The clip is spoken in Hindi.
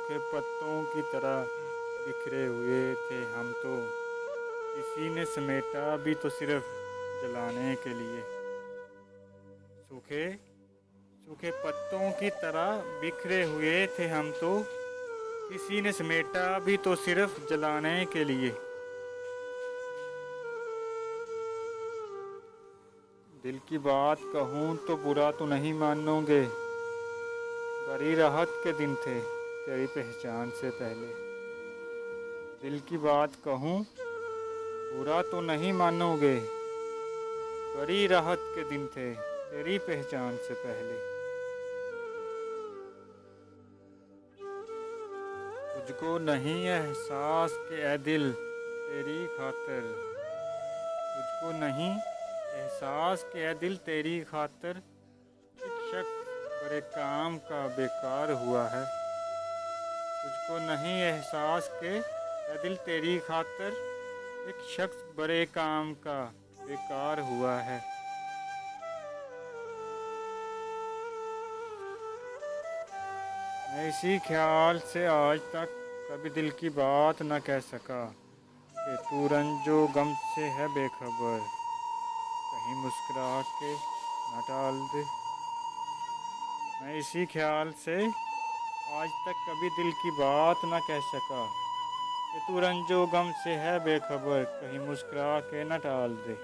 सूखे पत्तों की तरह बिखरे हुए थे हम तो, किसी ने समेटा भी तो सिर्फ जलाने के लिए। सूखे सूखे पत्तों की तरह बिखरे हुए थे हम तो, किसी ने समेटा भी तो सिर्फ जलाने के लिए। दिल की बात कहूँ तो बुरा तो नहीं मानोगे, बड़ी राहत के दिन थे तेरी पहचान से पहले। दिल की बात कहूँ बुरा तो नहीं मानोगे, बड़ी राहत के दिन थे तेरी पहचान से पहले। तुझको नहीं एहसास के ए दिल तेरी खातिर, तुझको नहीं एहसास के ए दिल तेरी खातिर, एक शख्स बड़े काम का बेकार हुआ है। तुझको नहीं एहसास के ए दिल तेरी खातिर, एक शख्स बड़े काम का बेकार हुआ है। मैं इसी ख्याल से आज तक कभी दिल की बात न कह सका कि तू रंजो गम से है बेखबर, कहीं मुस्कुरा के न टाल दे। मैं इसी ख्याल से आज तक कभी दिल की बात न कह सका कि तू रंजो गम से है बेखबर, कहीं मुस्कुरा के न टाल दे।